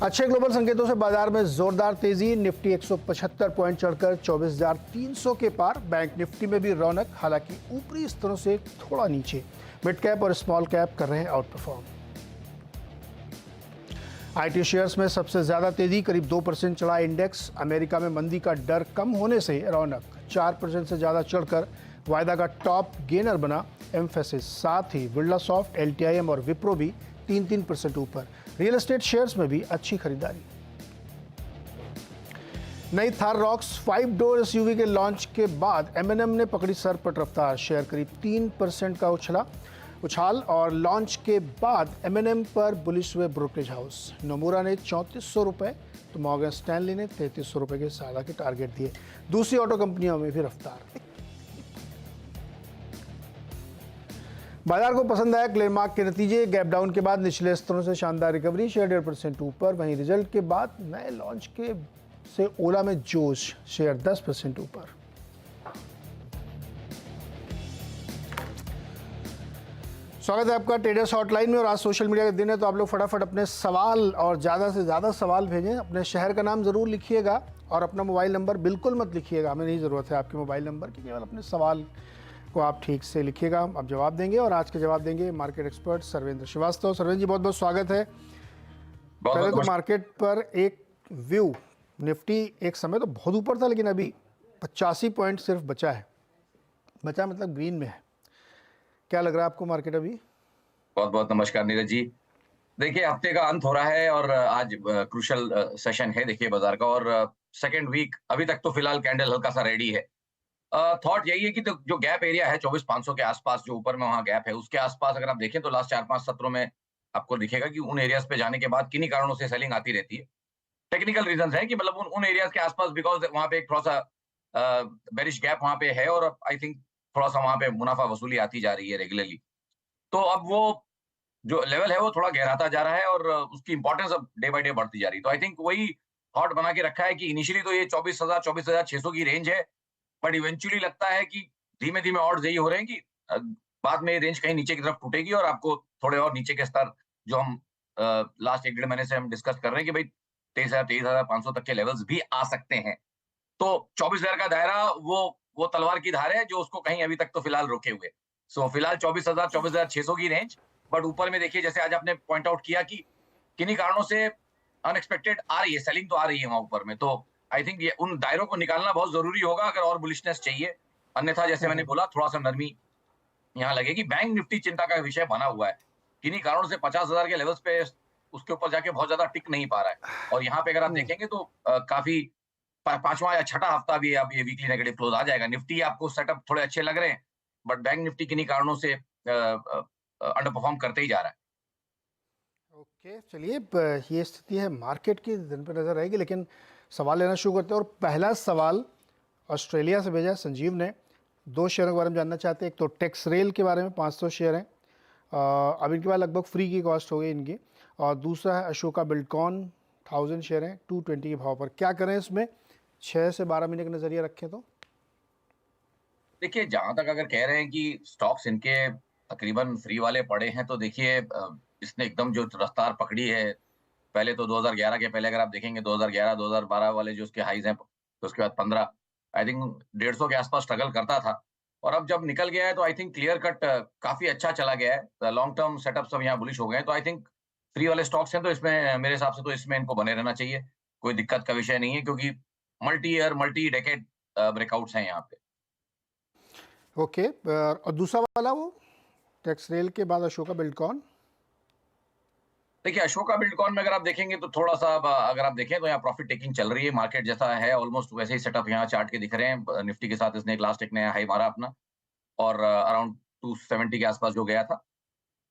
अच्छे ग्लोबल संकेतों से बाजार में जोरदार तेजी। निफ्टी 175 पॉइंट चढ़कर 24,300 के पार। बैंक निफ्टी में भी रौनक, हालांकि ऊपरी स्तरों से थोड़ा नीचे। मिड कैप और स्मॉल कैप कर रहे हैं आउट परफॉर्म। आईटी शेयर्स में सबसे ज्यादा तेजी, करीब 2% चढ़ा इंडेक्स। अमेरिका में मंदी का डर कम होने से रौनक 4% से ज्यादा चढ़कर वायदा का टॉप गेनर बना एम्फेसिस। साथ ही बिरला सॉफ्ट, LTIM और विप्रो भी 3-3% ऊपर। रियल एस्टेट शेयर्स में भी अच्छी खरीदारी। नई थार रॉक्स 5 डोर SUV के लॉन्च के बाद M&M ने पकड़ी सरपट रफ्तार। शेयर करीब 3% का उछाल और लॉन्च के बाद M&M पर बुलिश हुए ब्रोकरेज हाउस। नोमुरा ने 3400 रुपये तो मॉर्गन स्टैनली ने 3300 रुपये के साझा के टारगेट दिए। दूसरी ऑटो कंपनियों में भी रफ्तार। बाजार को पसंद आया ग्लेनमार्क के नतीजे। गैप डाउन के बाद निचले स्तरों से शानदार रिकवरी, शेयर 1.5% ऊपर। वहीं रिजल्ट के बाद नए लॉन्च के से ओला में जोश, शेयर 10% ऊपर। स्वागत है आपका ट्रेडर्स हॉटलाइन में। और आज सोशल मीडिया का दिन है तो आप लोग फटाफट अपने सवाल और ज़्यादा से ज़्यादा सवाल भेजें। अपने शहर का नाम ज़रूर लिखिएगा और अपना मोबाइल नंबर बिल्कुल मत लिखिएगा, हमें नहीं ज़रूरत है आपके मोबाइल नंबर की, केवल अपने सवाल को आप ठीक से लिखिएगा, आप जवाब देंगे। और आज के जवाब देंगे मार्केट एक्सपर्ट सर्वेंद्र श्रीवास्तव। सर्वेंद्र जी, बहुत बहुत स्वागत है। पहले तो मार्केट पर एक व्यू, निफ्टी एक समय तो बहुत ऊपर था, लेकिन अभी 85 पॉइंट सिर्फ बचा है। बचा मतलब ग्रीन में है। क्या लग रहा है आपको मार्केट अभी? बहुत बहुत नमस्कार नीरज जी। देखिए, हफ्ते का अंत हो रहा है और आज क्रूशल सेशन है देखिए बाजार का। और सेकेंड वीक अभी तक तो फिलहाल कैंडल हल्का सा रेडी है। थॉट यही है कि तो जो गैप एरिया है 24,500 के आसपास, जो ऊपर में वहां गैप है, उसके आसपास अगर आप देखें तो लास्ट 4-5 सत्रों में आपको दिखेगा कि उन एरियाज पे जाने के बाद किन्हीं कारणों से सेलिंग आती रहती है। टेक्निकल रीजंस है कि मतलब उन एरियाज के आसपास, बिकॉज वहां पे एक थोड़ा सा बेरिश गैप वहां पे है और आई थिंक थोड़ा सा वहां पे मुनाफा वसूली आती जा रही है रेगुलरली। तो अब वो जो लेवल है वो थोड़ा गहराता जा रहा है और उसकी इंपॉर्टेंस अब डे बाय डे बढ़ती जा रही है। तो आई थिंक वही थॉट बना के रखा है कि इनिशियली तो ये 24,000 24,600 की रेंज है, बट इवेंचुअली लगता है कि धीमे धीमे ऑड्स यही हो रहे हैं कि बाद में ये रेंज कहीं नीचे की तरफ टूटेगी और आपको थोड़े और नीचे के स्तर जो हम लास्ट 1-1.5 महीने से हम डिस्कस कर रहे हैं कि भाई 23,000 23,500 तक के लेवल्स भी आ सकते हैं। तो 24,000 का दायरा वो तलवार की धार है जो उसको कहीं अभी तक तो फिलहाल रोके हुए। सो फिलहाल 24,000 24,600 की रेंज, बट ऊपर में देखिए जैसे आज आपने पॉइंट आउट किया कि किन्हीं कारणों से अनएक्सपेक्टेड आ रही है, सेलिंग तो आ रही है वहां ऊपर में। तो आई थिंक ये उन दायरों को निकालना बहुत जरूरी होगा अगर और बुलिशनेस चाहिए। अन्यथा जैसे मैंने बोला, थोड़ा सा नरमी यहाँ लगेगी। बैंक निफ्टी चिंता का विषय बना हुआ है, किन्हीं कारणों से 50,000 के लेवल्स पे उसके ऊपर जाके बहुत ज्यादा टिक नहीं पा रहा है। और यहाँ पे अगर आप देखेंगे तो काफी पांचवा या छठा हफ्ता भी अब ये वीकली नेगेटिव क्लोज आ जाएगा। निफ्टी आपको सेटअप थोड़े अच्छे लग रहे हैं, बट बैंक निफ्टी किन्हीं कारणों से अंडर परफॉर्म करते ही जा रहा है। ओके, चलिए, ये स्थिति है मार्केट की, दिन पर नजर रहेगी। लेकिन सवाल लेना शुरू करते हैं और पहला सवाल ऑस्ट्रेलिया से भेजा है संजीव ने। 2 शेयरों के बारे में जानना चाहते हैं। एक तो टेक्स रेल के बारे में, 500 शेयर हैं, अब इनके बाद लगभग फ्री की कॉस्ट हो गई इनकी। और दूसरा है अशोका बिल्डकॉन, 1000 शेयर हैं, 220 के भाव पर। क्या करें इसमें? 6 से 12 महीने का नज़रिया रखें तो? देखिए, जहां तक अगर कह रहे हैं कि स्टॉक्स इनके तकरीबन फ्री वाले पड़े हैं, तो देखिए इसने एकदम जो रफ्तार पकड़ी है, पहले तो 2011 के पहले अगर आप देखेंगे 2011 2012 वाले जो उसके हाईज हैं, तो उसके बाद 15 आई थिंक 150 के आसपास स्ट्रगल करता था। और अब जब निकल गया है तो आई थिंक क्लियर कट काफी अच्छा चला गया है। लॉन्ग टर्म सेटअप सब यहाँ बुलिश हो गए हैं। तो आई थिंक फ्री वाले स्टॉक्स हैं तो इसमें मेरे हिसाब से तो इसमें इनको बने रहना चाहिए। कोई दिक्कत का विषय नहीं है, क्योंकि multi year multi decade breakouts हैं यहाँ पे। ओके, और दूसरा वाला वो टेक्स रेल के बाद अशोका बिल्डकॉन। देखिए, अशोका बिल्डकॉन में अगर आप देखेंगे तो थोड़ा सा अगर आप देखें तो यहाँ प्रॉफिट टेकिंग चल रही है। मार्केट जैसा है ऑलमोस्ट वैसे ही सेटअप यहाँ चार्ट के दिख रहे हैं। निफ्टी के साथ इसने एक नया हाई मारा अपना, और अराउंड 270 के आसपास जो गया था।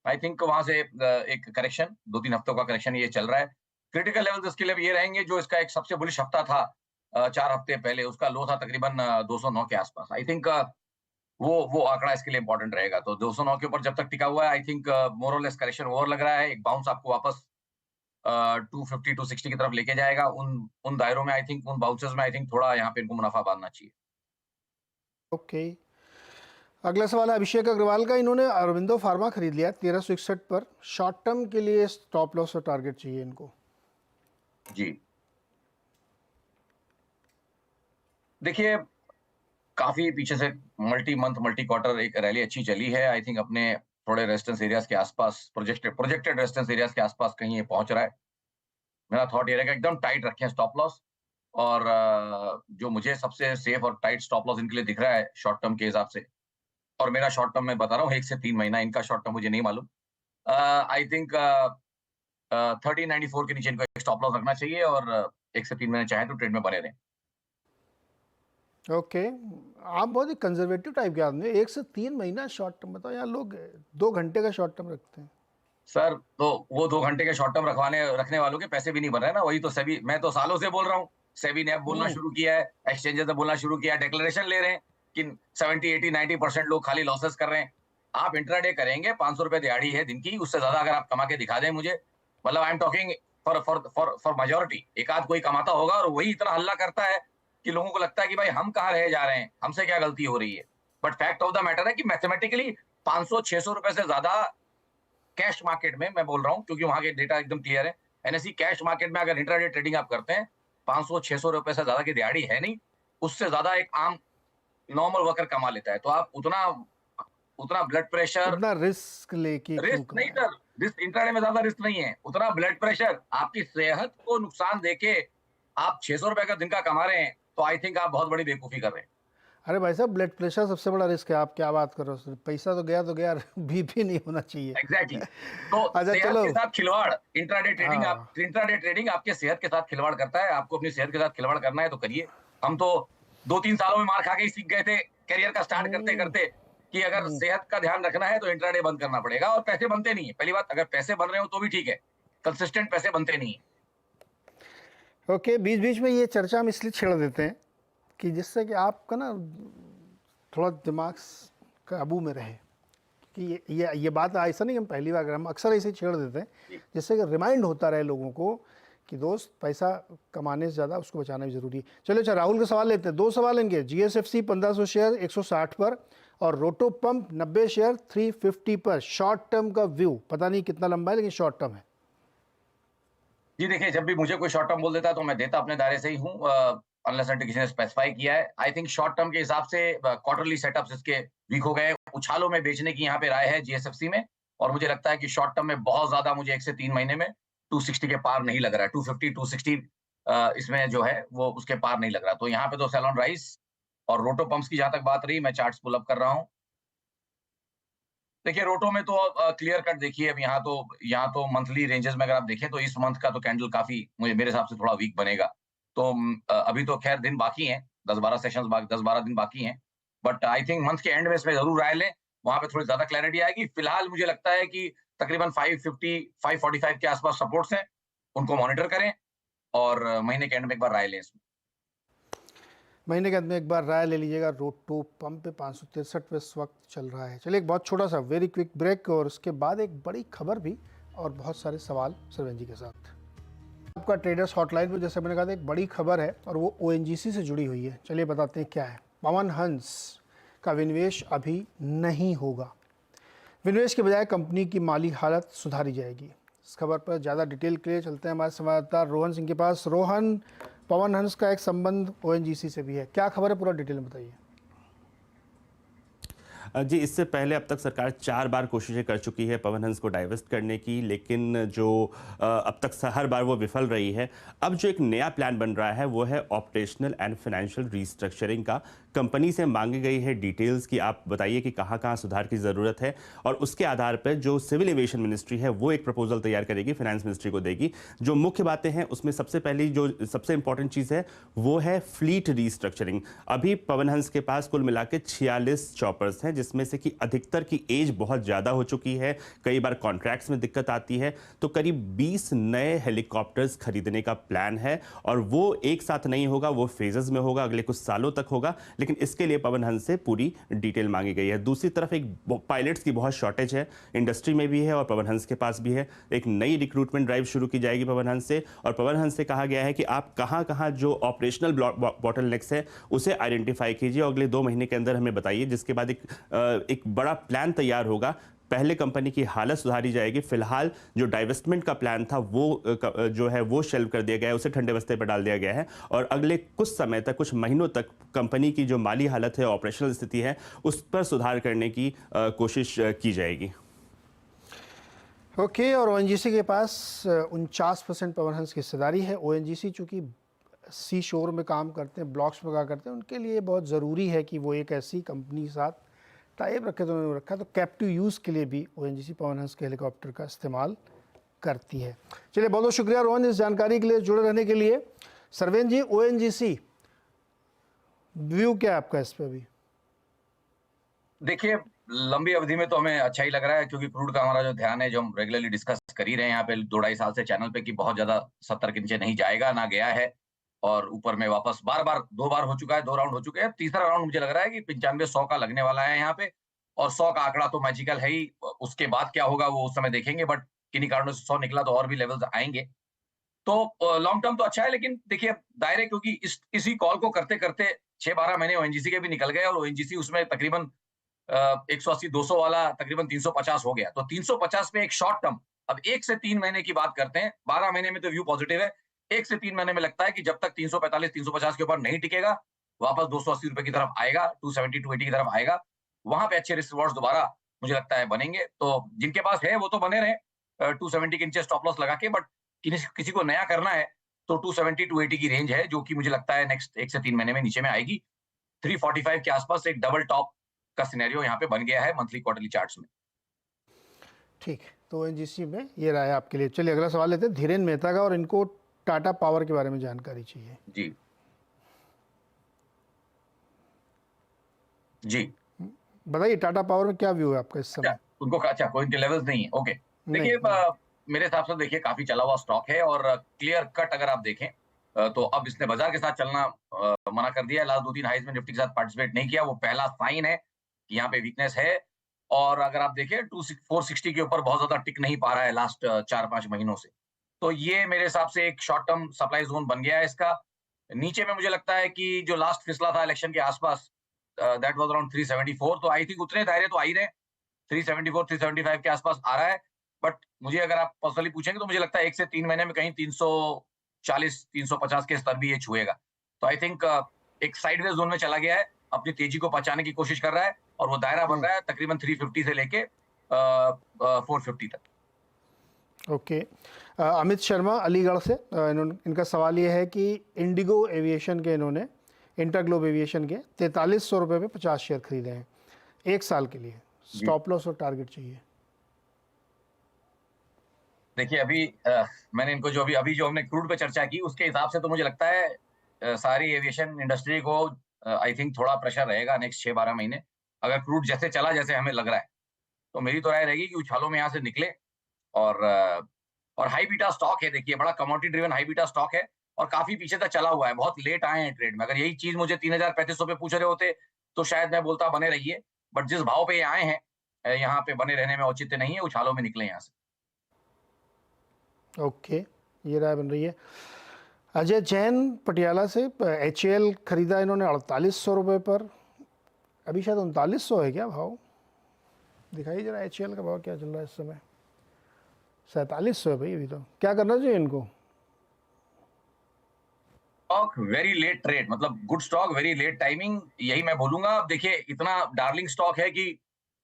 आई थिंक वहां से एक करेक्शन, 2-3 हफ्तों का करेक्शन ये चल रहा है। क्रिटिकल लेवल्स इसके लिए ये रहेंगे, जो इसका एक सबसे बुलिश हफ्ता था 4 हफ्ते पहले, उसका लो था तकरीबन 209 के आसपास। आई थिंक वो आंकड़ा इसके लिए इंपॉर्टेंट रहेगा। तो 209 के ऊपर जब तक टिका हुआ है, आई थिंक मोर और लेस करेक्शन ओवर लग रहा है। एक बाउंस आपको वापस 250 260 की तरफ लेके जाएगा। उन उन दायरों में आई थिंक, उन बाउंसेस में आई थिंक थोड़ा यहाँ पे इनको मुनाफा बांधना चाहिए। ओके, अगला सवाल है अभिषेक अग्रवाल का। इन्होंने अरविंदो फार्मा खरीद लिया 1361 पर। शॉर्ट टर्म के लिए स्टॉप लॉस और टारगेट चाहिए इनको। जी। देखिए, काफ़ी पीछे से मल्टी मंथ, मल्टी क्वार्टर एक रैली अच्छी चली है। आई थिंक अपने थोड़े रेजिस्टेंस एरियाज़ के आस-पास प्रोजेक्टेड प्रोजेक्टेड रेजिस्टेंस एरियाज़ के आस-पास कहीं ये पहुँच रहा है। मेरा थॉट ये रहेगा एकदम टाइट रखें स्टॉप लॉस और जो मुझे सबसे सेफ और टाइट स्टॉप लॉस इनके लिए दिख रहा है शॉर्ट टर्म के हिसाब से और मेरा शॉर्ट टर्म मैं बता रहा हूँ 1 से 3 महीना, इनका शॉर्ट टर्म मुझे नहीं मालूम। आई थिंक 1394 के नीचे इनको एक स्टॉप लॉस रखना चाहिए और 1 से 3 महीने चाहे तो ट्रेड में बने रहें। ओके, आप बहुत ही कंजर्वेटिव टाइप के आदमी हैं। 1 से 3 महीना शॉर्ट टर्म, बताओ यार, लोग 2 घंटे का शॉर्ट टर्म रखते हैं। सर, तो वो 2 घंटे के शॉर्ट टर्म रखने वालों के पैसे भी नहीं बन रहे हैं ना, वही तो सेबी मैं तो सालों से बोल रहा हूँ। सेबी ने अब बोलना हुँ, शुरू किया है, एक्सचेंजेस ने बोलना शुरू किया है, डिक्लेरेशन ले रहे हैं कि 70, 80, 90% लोग खाली लॉसेस कर रहे हैं। आप इंट्राडे करेंगे, ₹500 दिहाड़ी है दिन की, उससे ज़्यादा अगर आप कमा के दिखा दें मुझे, मतलब I am talking for majority. एक आध कोई कमाता होगा और वही इतना हल्ला करता है कि लोगों को लगता है कि भाई हम कहाँ रहे जा रहे हैं, हमसे क्या गलती हो रही है। But fact of the matter है कि मैथमेटिकली ₹500-600 से ज़्यादा कैश मार्केट में मैं बोल रहा हूँ क्योंकि वहां के डेटा एकदम क्लियर है। एनएसई कैश मार्केट में अगर इंट्राडे ट्रेडिंग आप करते हैं 500-600 रुपए से ज्यादा की दिहाड़ी है नहीं, उससे ज्यादा एक आम नॉर्मल वर्कर कमा लेता है। तो आप उतना उतना ब्लड प्रेशर, उतना रिस्क लेके क्यों रिस्क नहीं कराएँ? सर, रिस्क इंट्राडे में ज्यादा रिस्क नहीं है, उतना ब्लड प्रेशर आपकी सेहत को नुकसान देके आप 600 रुपए का दिन का कमा रहे हैं, तो आई थिंक आप बहुत बड़ी बेवकूफी कर रहे हैं। अरे भाई साहब, ब्लड प्रेशर सबसे बड़ा रिस्क है, आप क्या बात कर रहे हो? पैसा तो गया बीपी नहीं होना चाहिए। एग्जैक्टली तो अच्छा सेहत चलो, के साथ खिलवाड़, हाँ, इंट्राडे ट्रेडिंग आपके सेहत के साथ खिलवाड़ करता है। आपको अपनी सेहत के साथ खिलवाड़ करना है तो करिए। हम तो 2-3 सालों में मार खा के ही सीख गए थे करियर का स्टार्ट करते हुँ, करते कि अगर हुँ, सेहत का ध्यान रखना है तो इंट्राडे बंद करना पड़ेगा और पैसे बनते नहीं है। पहली बात, अगर पैसे बन रहे हो तो भी ठीक है, कंसिस्टेंट पैसे बनते नहीं है। ओके, बीच-बीच में ये चर्चा हम इसलिए छेड़ देते हैं कि जिससे कि आपका ना थोड़ा दिमाग काबू में रहे कि ये बात ऐसा नहीं, हम पहली बार, हम अक्सर ऐसे छेड़ देते हैं जिससे कि रिमाइंड होता रहे लोगों को कि दोस्त, पैसा कमाने से ज़्यादा उसको बचाना भी ज़रूरी है। चलो अच्छा, राहुल का सवाल लेते हैं। 2 सवाल लेंगे। जीएसएफसी 1500 शेयर 160 पर और रोटो पंप 90 शेयर 350 पर। शॉर्ट टर्म का व्यू पता नहीं कितना लंबा है, लेकिन शॉर्ट टर्म है। जी देखिए, जब भी मुझे कोई शॉर्ट टर्म बोल देता है तो मैं देता अपने दायरे से ही हूँ, अनलेस अनटिल किसी ने स्पेसिफाई किया है। आई थिंक शॉर्ट टर्म के हिसाब से क्वार्टरली सेटअप्स इसके वीक हो गए। उछालों में बेचने की यहाँ पे राय है जीएसएफसी में और मुझे लगता है कि शॉर्ट टर्म में बहुत ज़्यादा मुझे 1 से 3 महीने में 260 के पार नहीं लग रहा है। 250, 260 इसमें जो है वो उसके पार नहीं लग रहा। तो यहाँ पे तो सेल ऑन राइज और रोटो पंप्स की जहाँ तक बात रही, मैं चार्ट्स पुल अप कर रहा हूँ। देखिए रोटो में तो क्लियर कट देखिए, अब यहाँ तो मंथली रेंजेस में अगर आप देखें तो इस मंथ का तो कैंडल काफ़ी मुझे मेरे हिसाब से थोड़ा वीक बनेगा। तो अभी तो खैर दिन बाकी हैं, 10-12 सेशंस 10-12 दिन बाकी हैं। बट आई थिंक मंथ के एंड में इसमें ज़रूर राय लें, वहाँ पे थोड़ी ज़्यादा क्लैरिटी आएगी। फिलहाल मुझे लगता है कि तकरीबन 550, 545 के आस-पास सपोर्ट्स हैं, उनको मॉनिटर करें और महीने के एंड में एक बार राय लें इसमें। महीने के अंत में एक बार राय ले लीजिएगा। रोटो पंप पे 563 पे इस वक्त चल रहा है। चलिए, एक बहुत छोटा सा वेरी क्विक ब्रेक और उसके बाद एक बड़ी खबर भी और बहुत सारे सवाल सरवन जी के साथ। आपका ट्रेडर्स हॉटलाइन में, जैसे मैंने कहा था, एक बड़ी खबर है और वो ओएनजीसी से जुड़ी हुई है। चलिए बताते हैं क्या है। पवन हंस का विनिवेश अभी नहीं होगा। विनिवेश के बजाय कंपनी की माली हालत सुधारी जाएगी। इस खबर पर ज़्यादा डिटेल के लिए चलते हैं हमारे संवाददाता रोहन सिंह के पास। रोहन, पवन हंस का एक संबंध ओएनजीसी से भी है, क्या खबर है, पूरा डिटेल में बताइए। जी, इससे पहले अब तक सरकार 4 बार कोशिशें कर चुकी है पवन हंस को डाइवर्स्ट करने की, लेकिन जो अब तक हर बार वो विफल रही है। अब जो एक नया प्लान बन रहा है वो है ऑपरेशनल एंड फाइनेंशियल रीस्ट्रक्चरिंग का। कंपनी से मांगी गई है डिटेल्स कि आप बताइए कि कहाँ कहाँ सुधार की ज़रूरत है और उसके आधार पर जो सिविल एविएशन मिनिस्ट्री है वो एक प्रपोजल तैयार करेगी, फाइनेंस मिनिस्ट्री को देगी। जो मुख्य बातें हैं उसमें सबसे पहली जो सबसे इंपॉर्टेंट चीज़ है वो है फ्लीट रीस्ट्रक्चरिंग। अभी पवन हंस के पास कुल मिला के 46 चॉपर्स हैं, जिसमें से कि अधिकतर की एज बहुत ज़्यादा हो चुकी है, कई बार कॉन्ट्रैक्ट्स में दिक्कत आती है। तो करीब 20 नए हेलीकॉप्टर्स खरीदने का प्लान है और वो एक साथ नहीं होगा, वो फेजेस में होगा, अगले कुछ सालों तक होगा, लेकिन इसके लिए पवन हंस से पूरी डिटेल मांगी गई है। दूसरी तरफ एक पायलट्स की बहुत शॉर्टेज है, इंडस्ट्री में भी है और पवन हंस के पास भी है। एक नई रिक्रूटमेंट ड्राइव शुरू की जाएगी पवन हंस से और पवन हंस से कहा गया है कि आप कहाँ कहाँ जो ऑपरेशनल बॉटलनेक्स है उसे आइडेंटिफाई कीजिए और अगले 2 महीने के अंदर हमें बताइए, जिसके बाद एक बड़ा प्लान तैयार होगा पहले कंपनी की हालत सुधारी जाएगी। फिलहाल जो डाइवेस्टमेंट का प्लान था वो जो है वो शेल्व कर दिया गया है, उसे ठंडे बस्ते पर डाल दिया गया है और अगले कुछ समय तक, कुछ महीनों तक कंपनी की जो माली हालत है, ऑपरेशनल स्थिति है, उस पर सुधार करने की कोशिश की जाएगी। ओके, और ओएनजीसी के पास 49% पवन हंस की हिस्सेदारी है। ओएनजीसी चूँकि सी शोर में काम करते हैं, ब्लॉक्स में काम करते हैं, उनके लिए बहुत ज़रूरी है कि वो एक ऐसी कंपनी के साथ टाइप रखे, तो उन्होंने रखा। तो कैप्टिव यूज़ के लिए भी ओएनजीसी पवन हंस के हेलीकॉप्टर का इस्तेमाल करती है। चलिए, बहुत बहुत शुक्रिया रोहन इस जानकारी के लिए, जुड़े रहने के लिए। सरवेन जी, ओएनजीसी व्यू क्या है आपका इस पर अभी? देखिए, लंबी अवधि में तो हमें अच्छा ही लग रहा है, क्योंकि क्रूड का हमारा जो ध्यान है, जो हम रेगुलरली डिस्कस कर ही रहे हैं यहाँ पे 2-2.5 साल से चैनल पे, कि बहुत ज्यादा 70 के नीचे नहीं जाएगा, ना गया है। और ऊपर में वापस बार-बार 2 बार हो चुका है, 2 राउंड हो चुके हैं। तीसरा राउंड मुझे लग रहा है कि 95-100 का लगने वाला है यहाँ पे। और 100 का आंकड़ा तो मैजिकल है ही, उसके बाद क्या होगा वो उस समय देखेंगे, बट किन्हीं कारणों से 100 निकला तो और भी लेवल्स आएंगे। तो लॉन्ग टर्म तो अच्छा है, लेकिन देखिए दायरे, क्योंकि इसी कॉल को करते-करते 6-12 महीने ओएनजीसी के भी निकल गए, और ओएनजीसी उसमें तकरीबन 180-200 वाला तकरीबन 350 हो गया। तो 350 पे एक शॉर्ट टर्म, अब 1 से 3 महीने की बात करते हैं, 12 महीने में तो व्यू पॉजिटिव है। 1 से 3 महीने में लगता है कि जब तक 345-350 के ऊपर नहीं टिकेगा, वापस ₹280 की तरफ आएगा, 270-280 की तरफ आएगा। वहां पे अच्छे रिस्क रिवॉर्ड्स दोबारा मुझे लगता है बनेंगे। तो जिनके पास है वो तो बने रहे 270 के नीचे स्टॉप लॉस लगा के, बट किसी को नया करना है तो 270-280 की रेंज है, जो कि मुझे लगता है नेक्स्ट 1 से 3 महीने में नीचे में आएगी। 345 के आसपास एक डबल टॉप का सिनेरियो यहाँ पे बन गया है मंथली क्वार्टरली चार्ट्स में। ठीक है, तो ओएनजीसी में ये रहा है आपके लिए। चलिए, अगला सवाल लेते हैं धीरेन मेहता का, और इनको टाटा पावर के बारे में जानकारी चाहिए। जी जी। बताइए, टाटा पावर में क्या व्यू है आपका इस अच्छा, समय? उनको अच्छा, कोई इनके लेवल्स नहीं है, ओके। नहीं, देखिए, नहीं। मेरे हिसाब से देखिए काफी चला हुआ स्टॉक है, और क्लियर कट अगर आप देखें तो अब इसने बाजार के साथ चलना मना कर दिया है। लास्ट 2-3 हाइज में निफ्टी के साथ पार्टिसिपेट नहीं किया, वो पहला साइन है कि यहाँ पे वीकनेस है। और अगर आप देखें 460 के ऊपर बहुत ज्यादा टिक नहीं पा रहा है लास्ट 4-5 महीनों से। तो ये मेरे हिसाब से एक शॉर्ट टर्म सप्लाई जोन बन गया है इसका। नीचे में मुझे लगता है कि जो लास्ट फिसला था इलेक्शन के आसपास, दैट वाज अराउंड 374, तो आई थिंक उतने दायरे तो आ ही रहे हैं। 374 375 के आसपास आ रहा है। बट मुझे अगर आप पर्सनली पूछेंगे तो मुझे लगता है 1 से 3 महीने में कहीं 340 350 के स्तर भी ये छुएगा। तो आई थिंक एक साइडवेज जोन में चला गया है, अपनी तेजी को पहचानने की कोशिश कर रहा है, और वो दायरा बन रहा है तकरीबन 350 से लेके 450 तक। ओके, अमित शर्मा अलीगढ़ से, इनका सवाल ये है कि इंडिगो एविएशन के, इन्होंने इंटरग्लोब एविएशन के 4300 रुपये पे 50 शेयर खरीदे हैं 1 साल के लिए। स्टॉप लॉस और टारगेट चाहिए। देखिए, अभी मैंने इनको जो अभी जो हमने क्रूड पे चर्चा की, उसके हिसाब से तो मुझे लगता है सारी एविएशन इंडस्ट्री को आई थिंक थोड़ा प्रेशर रहेगा नेक्स्ट 6-12 महीने। अगर क्रूड जैसे चला, जैसे हमें लग रहा है, तो मेरी तो राय रहेगी कि उछालों में यहाँ से निकले। और हाई बीटा स्टॉक है, देखिए बड़ा commodity driven high beta stock है, और काफी पीछे तक चला हुआ है, बहुत लेट आए हैं ट्रेड में। अगर यही चीज मुझे 3035 पे पूछ रहे होते तो शायद मैं बोलता बने रहिए, बट जिस भाव पे ये आए हैं, यहाँ पे बने रहने में औचित्य नहीं है, उछालों में निकले यहाँ से। ओके, ये राय बन रही है। अजय जैन पटियाला से, HAL खरीदा इन्होंने 4800 रुपये पर, अभी शायद 3900 है क्या भाव? दिखाइए जरा HAL का भाव क्या चल रहा है इस समय। 4700 है भाई अभी। तो क्या करना चाहिए इनको? स्टॉक वेरी लेट ट्रेड, मतलब good stock very late timing, यही मैं बोलूंगा। अब देखिए, इतना डार्लिंग स्टॉक है कि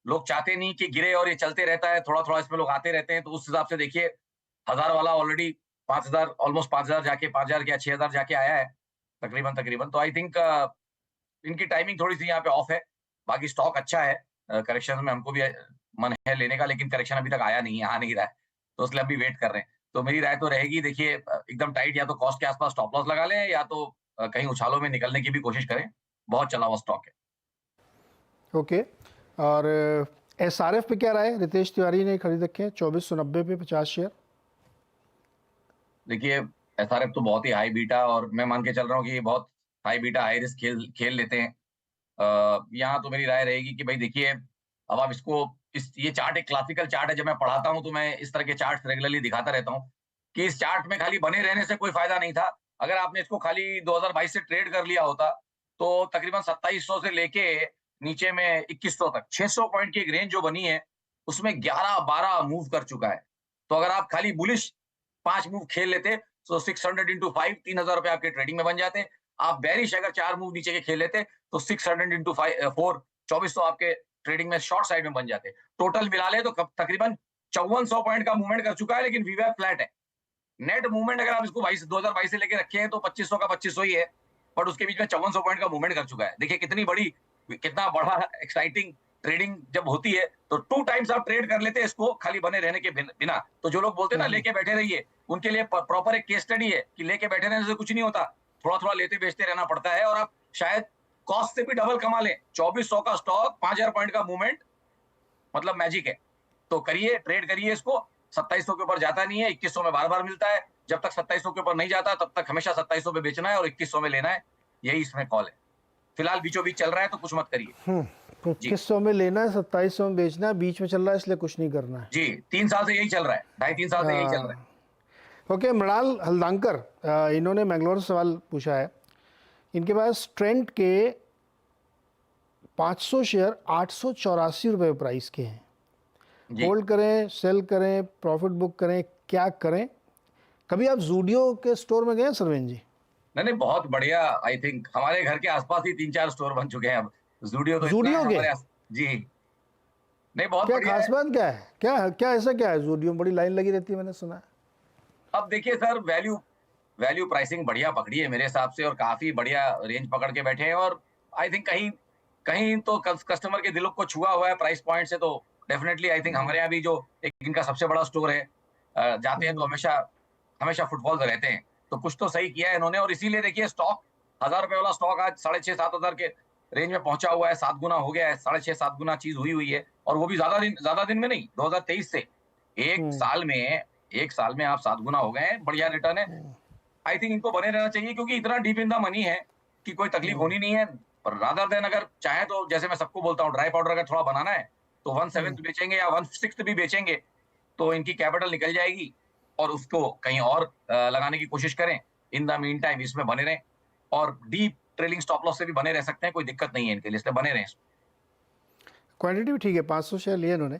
लोग चाहते नहीं कि गिरे, और ये चलते रहता है, थोड़ा थोड़ा इसमें लोग आते रहते हैं। तो उस हिसाब से देखिए, 1000 वाला ऑलरेडी 5000, ऑलमोस्ट 5000 जाके 5000 या 6000 जाके आया है तकरीबन तकरीबन। तो आई थिंक इनकी टाइमिंग थोड़ी सी यहाँ पे ऑफ है। बाकी स्टॉक अच्छा है, करेक्शन में हमको भी मन है लेने का, लेकिन करेक्शन अभी तक आया नहीं है, आ नहीं रहा है, तो इसलिए अभी वेट कर रहे हैं। तो मेरी राय तो रहेगी, देखिए एकदम टाइट, या तो कॉस्ट के आसपास स्टॉप लॉस लगा लें, या तो कहीं उछालों में निकलने की भी कोशिश करें। बहुत चला हुआ स्टॉक है। ओके, और SRF पे क्या राय है? रितेश तिवारी ने खरीद रखे हैं 2490 पे 50 शेयर। देखिए, SRF तो बहुत ही हाई बीटा, और मैं मान के चल रहा हूँ कि ये बहुत हाई बीटा हाई रिस्क खेल लेते हैं। यहाँ तो मेरी राय रहेगी कि भाई देखिए, अब आप इसको, ये चार्ट एक क्लासिकल चार्ट है। जब मैं पढ़ाता हूँ तो मैं इस तरह के चार्ट रेगुलरली दिखाता रहता हूँ कि इस चार्ट में खाली बने रहने से कोई फायदा नहीं था। अगर आपने इसको खाली 2022 से ट्रेड कर लिया होता, तो तकरीबन 2700 से लेके नीचे में 2100 तक 600 पॉइंट की एक रेंज जो बनी है, उसमें 11-12 मूव कर चुका है। तो अगर आप खाली बुलिश 5 मूव खेल लेते तो 600 इंटू 5 3,000 रुपए आपके ट्रेडिंग में बन जाते। आप बेरिश अगर 4 मूव नीचे के खेल लेते तो 600 इंटू 4 2400 आपके ट्रेडिंग में शॉर्ट साइड में बन जाते। टोटल मिला ले तो तकरीबन 5400 पॉइंट का मूवमेंट कर चुका है, लेकिन वीवैप फ्लैट है। नेट मूवमेंट अगर आप इसको 2022 से लेके रखे हैं तो 2500 का 2500 ही है, बट उसके बीच में 5400 पॉइंट का मूवमेंट कर चुका है। देखिए कितना बड़ा एक्साइटिंग ट्रेडिंग जब होती है, तो 2 टाइम्स आप ट्रेड कर लेते हैं इसको खाली बने रहने के बिना। तो जो लोग बोलते हैं ना लेके बैठे रहिए, उनके लिए प्रॉपर एक केस स्टडी है कि लेके बैठे रहने से कुछ नहीं होता, थोड़ा थोड़ा लेते बेचते रहना पड़ता है और आप शायद कॉस्ट से भी डबल कमा लें। 2400 का स्टॉक, 5000 पॉइंट का मूवमेंट, मतलब मैजिक है। तो करिए, ट्रेड करिए इसको। 2700 के ऊपर जाता नहीं है, 2100 में बार बार मिलता है। जब तक 2700 के ऊपर नहीं जाता तब तक हमेशा 2700 पे बेचना है और 2100 में लेना है, यही इसमें कॉल है। फिलहाल बीचों बीच चल रहा है तो कुछ मत करिए। 2100 में लेना है, 2700 में बेचना है, बीच में चल रहा है इसलिए कुछ नहीं करना है। जी, 3 साल से यही चल रहा है, 2.5-3 साल से यही चल रहा है। ओके, मृणाल हल्दांकर, इन्होंने मैंगलोर से सवाल पूछा है। इनके पास ट्रेंड के 500 शेयर 884 रुपये प्राइस के हैं। होल्ड करें, सेल करें, प्रॉफिट बुक करें, क्या करें? कभी आप जूडियो के स्टोर में गए सरवेन जी? नहीं, बहुत बढ़िया। आई थिंक हमारे घर के आसपास ही 3-4 स्टोर बन चुके हैं अब। जूडियो तो जूडियो के? जी नहीं, बहुत क्या बढ़िया खास बात क्या है? क्या ऐसा क्या है जूडियो में? बड़ी लाइन लगी रहती है, मैंने सुना है। अब देखिए सर, वैल्यू प्राइसिंग बढ़िया पकड़ी है मेरे हिसाब से और काफी बढ़िया रेंज पकड़ के बैठे हैं। और आई थिंक कहीं कहीं तो कस्टमर के दिलों को छुआ हुआ है प्राइस पॉइंट से। तो डेफिनेटली आई थिंक हमारे यहाँ भी जो एक इनका सबसे बड़ा स्टोर है, जाते हैं तो हमेशा फुटफॉल्स रहते हैं। तो कुछ तो सही किया है इन्होंने। और इसीलिए देखिए स्टॉक 1000 रुपए वाला स्टॉक आज 6,500-7 हजार के रेंज में पहुंचा हुआ है। 7 गुना हो गया है, 6.5-7 गुना चीज हुई है। और वो भी ज्यादा दिन में नहीं, 2023 से एक साल में आप 7 गुना हो गए हैं। बढ़िया रिटर्न है। आई थिंक इनको बने रहना चाहिए क्योंकि इतना डीप इन द मनी है कि कोई तकलीफ होनी नहीं है। पर रादर देन अगर चाहे तो, जैसे मैं सबको बोलता हूँ, ड्राई पाउडर अगर थोड़ा बनाना है तो 1/7 बेचेंगे या 1/6 भी बेचेंगे तो इनकी कैपिटल निकल जाएगी और उसको कहीं और लगाने की कोशिश करें। इन द मीन टाइम इसमें बने रहें और डीप ट्रेलिंग स्टॉप लॉस से भी बने रह सकते हैं, कोई दिक्कत नहीं है इनके लिए, इसलिए बने रहें। क्वांटिटी भी ठीक है, 500 शेयर लिए इन्होंने।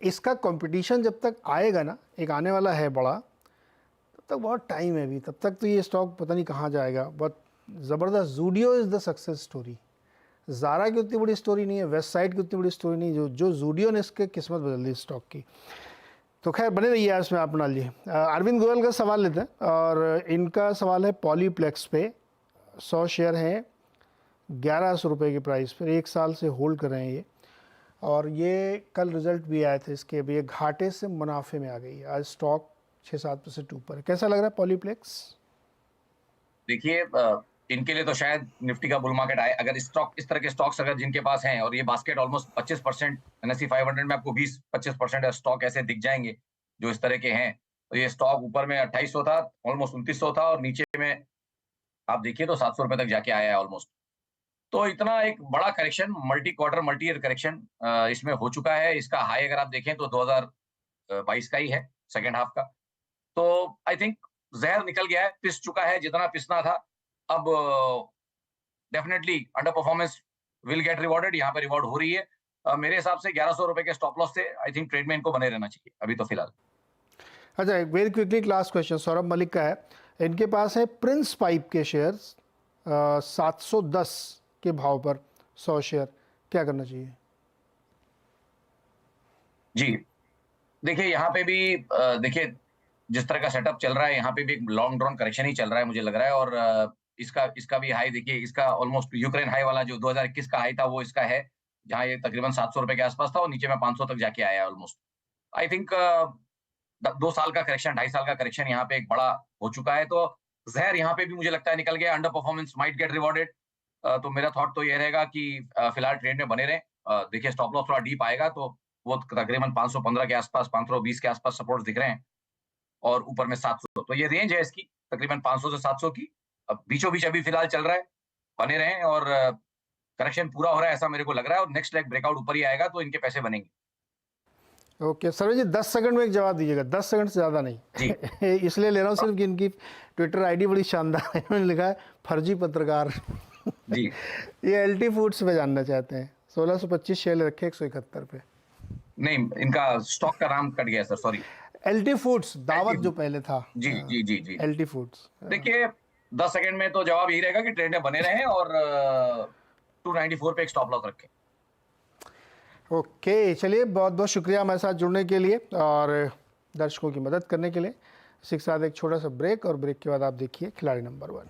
इसका कंपटीशन जब तक आएगा ना, एक आने वाला है बड़ा, तब तक बहुत टाइम है अभी। तब तक तो ये स्टॉक पता नहीं कहाँ जाएगा। बहुत ज़बरदस्त। Zudio is the success story. Zara की उतनी बड़ी स्टोरी नहीं है, वेस्ट साइड की उतनी बड़ी स्टोरी नहीं, जो जूडियो ने इसके किस्मत बदल दी स्टॉक की। तो खैर बने रहिए यार इसमें, आप बना लिए। अरविंद गोयल का सवाल लेते हैं और इनका सवाल है पॉलीप्लेक्स पे। 100 शेयर हैं 1100 रुपये के प्राइस पर, 1 साल से होल्ड कर रहे हैं ये। और ये कल रिजल्ट भी आए थे इसके, भी ये घाटे से मुनाफे में आ गई है। आज स्टॉक 6-7% ऊपर है। कैसा लग रहा है पॉलीप्लेक्स? देखिए इनके लिए तो शायद निफ्टी का बुल मार्केट आए अगर इस तरह के स्टॉक्स अगर जिनके पास हैं, और ये बास्केट ऑलमोस्ट 25%, NSE 500 में आपको 20-25% स्टॉक ऐसे दिख जाएंगे जो इस तरह के हैं। तो ये स्टॉक ऊपर में 2800 था, ऑलमोस्ट 2900 था, और नीचे में आप देखिए तो 700 रुपए तक जाके आया है ऑलमोस्ट। तो इतना एक बड़ा करेक्शन, मल्टी ईयर करेक्शन इसमें हो चुका है। इसका हाई अगर आप देखें तो 2022 का ही है, सेकेंड हाफ का। तो आई थिंक जहर निकल गया है, पिस चुका है जितना पिसना था। अब definitely under performance will get rewarded, यहाँ पे रिवॉर्ड हो रही है। मेरे हिसाब से 1100 रुपए के स्टॉप लॉस से आई थिंक ट्रेड में इनको बने रहना चाहिए अभी तो फिलहाल। अच्छा, एक very quickly last question Saurabh Malik का है। इनके पास है प्रिंस पाइप के शेयर्स 710 के भाव पर 100 शेयर। क्या करना चाहिए? जी देखिए, यहाँ पे भी देखिए जिस तरह का सेटअप चल रहा है, यहाँ पे भी एक लॉन्ग ड्रॉन करेक्शन ही चल रहा है मुझे लग रहा है। और इसका भी हाई देखिए, इसका ऑलमोस्ट यूक्रेन हाई वाला जो 2021 का हाई था वो इसका है, जहाँ ये तकरीबन 700 रुपए के आसपास था और नीचे में 500 तक जाके आया है ऑलमोस्ट। आई थिंक 2 साल का करेक्शन, 2.5 साल का करेक्शन यहाँ पे एक बड़ा हो चुका है। तो जहर यहाँ पे भी मुझे लगता है निकल गया। Under performance might get rewarded. तो मेरा थॉट तो ये रहेगा कि फिलहाल ट्रेड में बने रहें। देखिए स्टॉप लॉस थोड़ा डीप आएगा तो वो तकरीबन 515 के आसपास, 520 के आसपास सपोर्ट दिख रहे हैं और ऊपर में 700। तो ये रेंज है इसकी तकरीबन 500 से 700 की। अब बीचों बीच अभी फिलहाल चल रहा है, बने रहें। और करेक्शन पूरा हो रहा है ऐसा मेरे को लग रहा है, और नेक्स्ट लेग ब्रेकआउट ऊपर ही आएगा तो इनके पैसे बनेंगे। ओके सरवेन जी, 10 सेकंड में एक जवाब दीजिएगा, 10 सेकंड से ज़्यादा नहीं। इसलिए ले रहा हूँ सिर्फ कि इनकी ट्विटर आईडी बड़ी शानदार है। उन्होंने लिखा है फर्जी पत्रकार। जी ये LT फूड्स पे जानना चाहते हैं। 1625 शेयर रखे 171 पे। नहीं, इनका स्टॉक का नाम कट गया सर, सॉरी। एलटी फूड्स, दावत जो पहले था। जी जी जी जी। LT foods. देखिए 10 सेकंड में तो जवाब यही रहेगा कि ट्रेंड में बने रहें और 294 पे एक स्टॉप लॉस रखें। ओके, चलिए बहुत बहुत शुक्रिया हमारे साथ जुड़ने के लिए और दर्शकों की मदद करने के लिए। इसी के साथ एक छोटा सा ब्रेक, और ब्रेक के बाद आप देखिए खिलाड़ी नंबर 1।